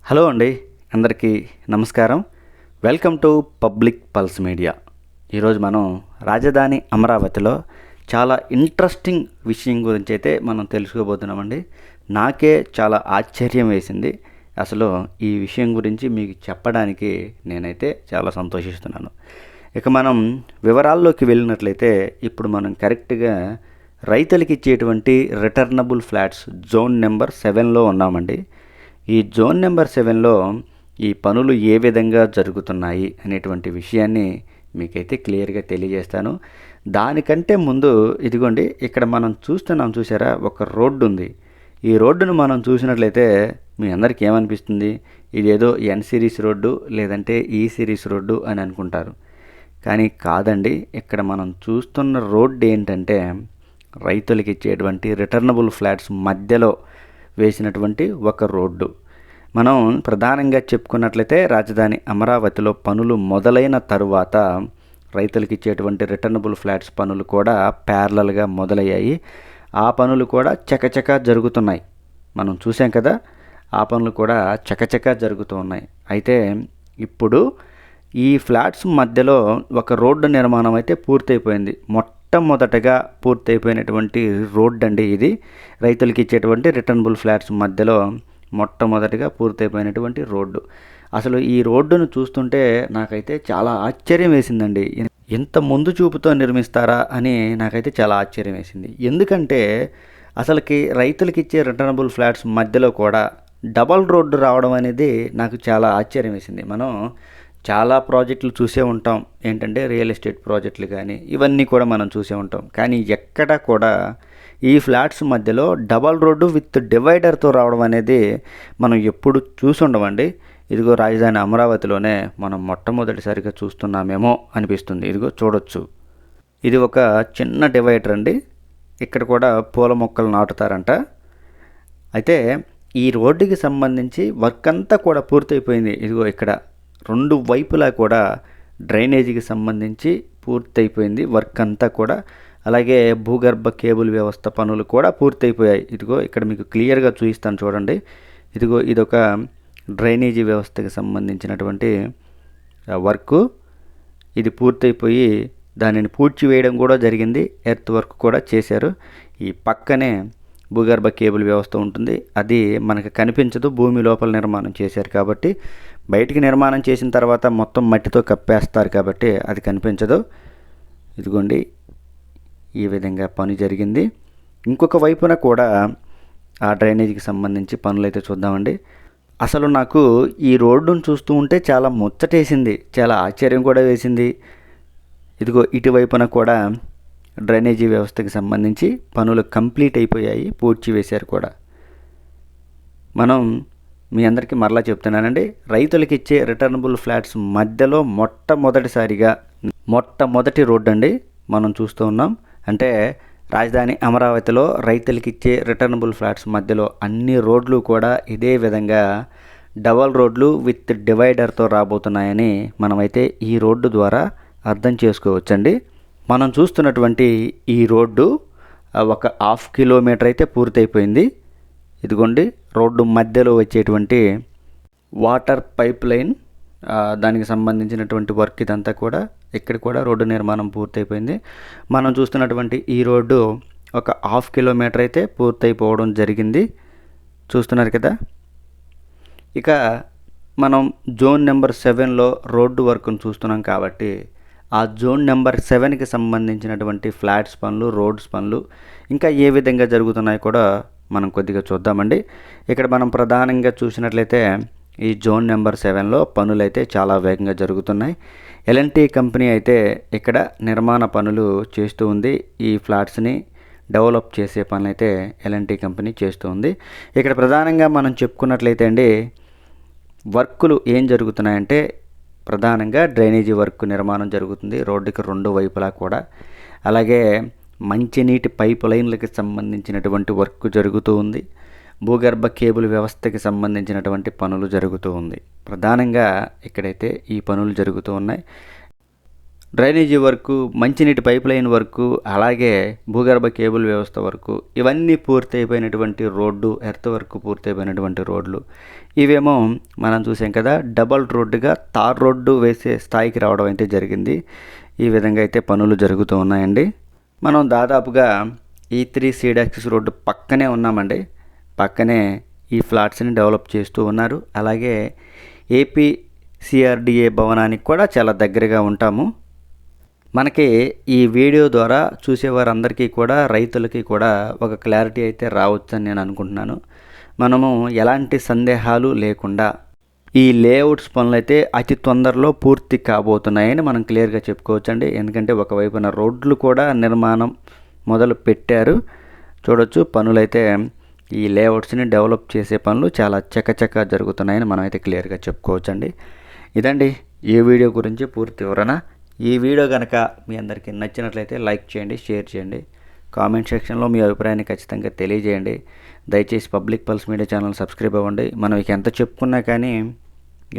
Hello అండి, అందరికీ నమస్కారం. Welcome to public pulse media. ఈరోజు మనం రాజధాని అమరావతిలో చాలా ఇంట్రెస్టింగ్ విషయం గురించి అయితే మనం తెలుసుకోబోతున్నామండి. నాకే చాలా ఆశ్చర్యం వేసింది. అసలు ఈ విషయం గురించి మీకు చెప్పడానికి నేనైతే చాలా సంతోషిస్తున్నాను. ఇక మనం వివరాల్లోకి వెళ్ళినట్లయితే ఇప్పుడు మనం కరెక్ట్గా రైతులకి ఇచ్చేటువంటి రిటర్నబుల్ ఫ్లాట్స్ జోన్ నెంబర్ 7లో ఉన్నామండి. ఈ జోన్ నెంబర్ 7లో ఈ పనులు ఏ విధంగా జరుగుతున్నాయి అనేటువంటి విషయాన్ని మీకైతే క్లియర్గా తెలియజేస్తాను. దానికంటే ముందు ఇదిగోండి, ఇక్కడ మనం చూసారా, ఒక రోడ్డు ఉంది. ఈ రోడ్డును మనం చూసినట్లయితే మీ అందరికీ ఏమనిపిస్తుంది? ఇదేదో ఎన్ సిరీస్ రోడ్డు లేదంటే ఈ సిరీస్ రోడ్డు అని అనుకుంటారు. కానీ కాదండి, ఇక్కడ మనం చూస్తున్న రోడ్డు ఏంటంటే రైతులకి ఇచ్చేటువంటి రిటర్నబుల్ ఫ్లాట్స్ మధ్యలో వేసినటువంటి ఒక రోడ్డు. మనం ప్రధానంగా చెప్పుకున్నట్లయితే రాజధాని అమరావతిలో పనులు మొదలైన తరువాత రైతులకి ఇచ్చేటువంటి రిటర్నబుల్ ఫ్లాట్స్ పనులు కూడా ప్యారలల్గా మొదలయ్యాయి. ఆ పనులు కూడా చకచకా జరుగుతున్నాయి. మనం చూసాం కదా, ఆ పనులు కూడా చకచకా జరుగుతూ ఉన్నాయి. అయితే ఇప్పుడు ఈ ఫ్లాట్స్ మధ్యలో ఒక రోడ్డు నిర్మాణం అయితే పూర్తయిపోయింది. మొట్టమొదటగా పూర్తయిపోయినటువంటి రోడ్డు అండి ఇది. రైతులకి ఇచ్చేటువంటి రిటర్నబుల్ ఫ్లాట్స్ మధ్యలో మొట్టమొదటిగా పూర్తయిపోయినటువంటి రోడ్డు. అసలు ఈ రోడ్డును చూస్తుంటే నాకైతే చాలా ఆశ్చర్యం వేసిందండి. ఇంత ముందు చూపుతో నిర్మిస్తారా అని నాకైతే చాలా ఆశ్చర్యం వేసింది. ఎందుకంటే అసలుకి రైతులకి ఇచ్చే రిటర్నబుల్ ఫ్లాట్స్ మధ్యలో కూడా డబల్ రోడ్డు రావడం అనేది నాకు చాలా ఆశ్చర్యం వేసింది. మనం చాలా ప్రాజెక్టులు చూసే ఉంటాం, ఏంటంటే రియల్ ఎస్టేట్ ప్రాజెక్టులు కానీ ఇవన్నీ కూడా మనం చూసే ఉంటాం. కానీ ఎక్కడా కూడా ఈ ఫ్లాట్స్ మధ్యలో డబల్ రోడ్డు విత్ డివైడర్తో రావడం అనేది మనం ఎప్పుడు చూసి ఉండమండి. ఇదిగో రాజధాని అమరావతిలోనే మనం మొట్టమొదటిసారిగా చూస్తున్నామేమో అనిపిస్తుంది. ఇదిగో చూడొచ్చు, ఇది ఒక చిన్న డివైడర్ అండి. ఇక్కడ కూడా పూల మొక్కలు నాటుతారంట. అయితే ఈ రోడ్డుకి సంబంధించి వర్క్ అంతా కూడా పూర్తయిపోయింది. ఇదిగో ఇక్కడ రెండు వైపులా కూడా డ్రైనేజీకి సంబంధించి పూర్తయిపోయింది వర్క్ అంతా కూడా. అలాగే భూగర్భ కేబుల్ వ్యవస్థ పనులు కూడా పూర్తయిపోయాయి. ఇదిగో ఇక్కడ మీకు క్లియర్గా చూపిస్తాను చూడండి. ఇదిగో ఇదొక డ్రైనేజీ వ్యవస్థకి సంబంధించినటువంటి వర్క్. ఇది పూర్తయిపోయి దానిని పూడ్చివేయడం కూడా జరిగింది. ఎర్త్ వర్క్ కూడా చేశారు. ఈ పక్కనే భూగర్భ కేబుల్ వ్యవస్థ ఉంటుంది. అది మనకు కనిపించదు, భూమి లోపల నిర్మాణం చేశారు కాబట్టి. బయటికి నిర్మాణం చేసిన తర్వాత మొత్తం మట్టితో కప్పేస్తారు కాబట్టి అది కనిపించదు. ఇదిగోండి, ఈ విధంగా పని జరిగింది. ఇంకొక వైపున కూడా ఆ డ్రైనేజీకి సంబంధించి పనులు అయితే చూద్దామండి. అసలు నాకు ఈ రోడ్డును చూస్తూ ఉంటే చాలా ముచ్చటేసింది, చాలా ఆశ్చర్యం కూడా వేసింది. ఇదిగో ఇటువైపున కూడా డ్రైనేజీ వ్యవస్థకి సంబంధించి పనులు కంప్లీట్ అయిపోయాయి, పూడ్చి వేశారు కూడా. మనం మీ అందరికీ మరలా చెప్తున్నానండి, రైతులకి ఇచ్చే రిటర్నబుల్ ఫ్లాట్స్ మధ్యలో మొట్టమొదటి రోడ్డు అండి మనం చూస్తూ ఉన్నాం. అంటే రాజధాని అమరావతిలో రైతులకి ఇచ్చే రిటర్నబుల్ ఫ్లాట్స్ మధ్యలో అన్ని రోడ్లు కూడా ఇదే విధంగా డబల్ రోడ్లు విత్ డివైడర్తో రాబోతున్నాయని మనమైతే ఈ రోడ్డు ద్వారా అర్థం చేసుకోవచ్చండి. మనం చూస్తున్నటువంటి ఈ రోడ్డు ఒక 1/2 కిలోమీటర్ అయితే పూర్తయిపోయింది. ఇదిగోండి, రోడ్డు మధ్యలో వచ్చేటువంటి వాటర్ పైప్ లైన్, దానికి సంబంధించినటువంటి వర్క్ ఇదంతా కూడా ఇక్కడ కూడా రోడ్డు నిర్మాణం పూర్తయిపోయింది. మనం చూస్తున్నటువంటి ఈ రోడ్డు ఒక 1/2 కిలోమీటర్ అయితే పూర్తయిపోవడం జరిగింది. చూస్తున్నారు కదా. ఇక మనం జోన్ నెంబర్ 7లో రోడ్డు వర్క్ను చూస్తున్నాం కాబట్టి ఆ జోన్ నెంబర్ 7కి సంబంధించినటువంటి ఫ్లాట్స్ పనులు, రోడ్స్ పనులు ఇంకా ఏ విధంగా జరుగుతున్నాయో కూడా మనం కొద్దిగా చూద్దామండి. ఇక్కడ మనం ప్రధానంగా చూసినట్లయితే ఈ జోన్ నెంబర్ 7లో పనులు అయితే చాలా వేగంగా జరుగుతున్నాయి. ఎల్ఎన్టీ కంపెనీ అయితే ఇక్కడ నిర్మాణ పనులు చేస్తూ ఉంది. ఈ ఫ్లాట్స్ని డెవలప్ చేసే పనులు అయితే ఎల్ఎన్టీ కంపెనీ చేస్తూ ఉంది. ఇక్కడ ప్రధానంగా మనం చెప్పుకున్నట్లయితే అండి, వర్కులు ఏం జరుగుతున్నాయంటే ప్రధానంగా డ్రైనేజీ వర్క్ నిర్మాణం జరుగుతుంది రోడ్డుకి రెండు వైపులా కూడా. అలాగే మంచినీటి పైప్ లైన్లకి సంబంధించినటువంటి వర్క్ జరుగుతూ ఉంది. భూగర్భ కేబుల్ వ్యవస్థకి సంబంధించినటువంటి పనులు జరుగుతూ ఉంది. ప్రధానంగా ఇక్కడైతే ఈ పనులు జరుగుతూ ఉన్నాయి. డ్రైనేజీ వర్కు, మంచినీటి పైప్ లైన్ వర్కు, అలాగే భూగర్భ కేబుల్ వ్యవస్థ వర్కు, ఇవన్నీ పూర్తయిపోయినటువంటి రోడ్డు, ఎర్త్ వర్క్ పూర్తయిపోయినటువంటి రోడ్లు. ఇవేమో మనం చూసాం కదా, డబల్ రోడ్డుగా తార్ రోడ్డు వేసే స్థాయికి రావడం అయితే జరిగింది. ఈ విధంగా అయితే పనులు జరుగుతూ ఉన్నాయండి. మనం దాదాపుగా E3 సీడ్ యాక్సిస్ రోడ్డు పక్కనే ఉన్నామండి. పక్కనే ఈ ఫ్లాట్స్ని డెవలప్ చేస్తూ ఉన్నారు. అలాగే ఏపీ CRDA భవనానికి కూడా చాలా దగ్గరగా ఉంటాము. మనకి ఈ వీడియో ద్వారా చూసేవారందరికీ కూడా, రైతులకి కూడా ఒక క్లారిటీ అయితే రావచ్చని నేను అనుకుంటున్నాను. మనము ఎలాంటి సందేహాలు లేకుండా ఈ లేఅవుట్స్ పనులు అయితే అతి తొందరలో పూర్తి కాబోతున్నాయని మనం క్లియర్గా చెప్పుకోవచ్చండి. ఎందుకంటే ఒకవైపున రోడ్లు కూడా నిర్మాణం మొదలు పెట్టారు. చూడొచ్చు, పనులైతే ఈ లేఅవుట్స్ని డెవలప్ చేసే పనులు చాలా చకచకా జరుగుతున్నాయని మనం అయితే క్లియర్గా చెప్పుకోవచ్చండి. ఇదండి ఈ వీడియో గురించి పూర్తి వివరణ. ఈ వీడియో కనుక మీ అందరికీ నచ్చినట్లయితే లైక్ చేయండి, షేర్ చేయండి, కామెంట్ సెక్షన్లో మీ అభిప్రాయాన్ని ఖచ్చితంగా తెలియజేయండి. దయచేసి public pulse media channel subscribe అవ్వండి. మనం ఇక ఎంత చెప్పుకున్నా కానీ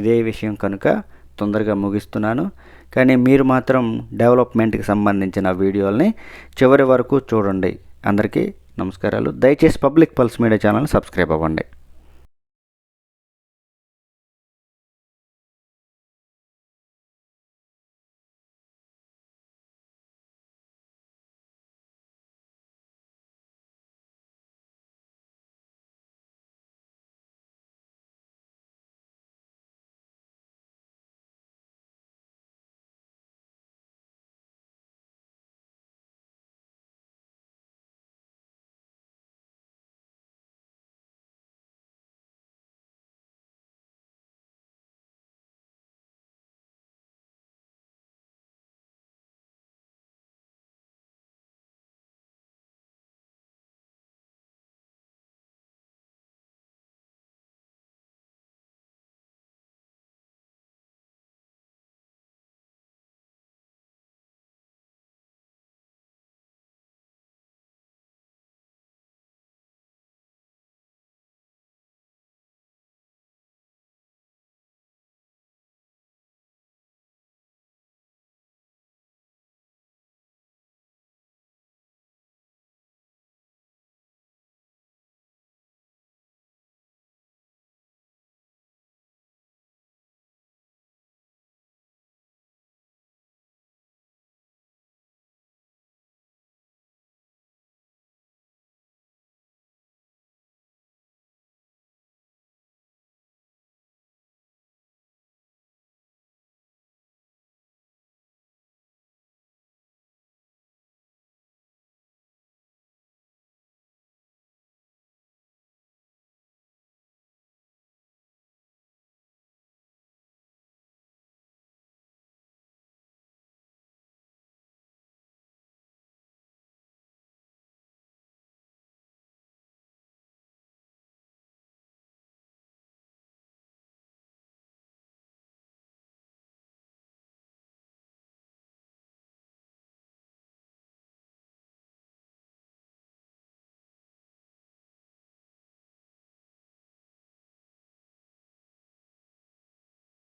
ఇదే విషయం కనుక తొందరగా ముగిస్తున్నాను. కానీ మీరు మాత్రం డెవలప్మెంట్కి సంబంధించిన వీడియోల్ని చివరి వరకు చూడండి. అందరికీ నమస్కారాలు. దయచేసి public pulse media channel subscribe అవ్వండి.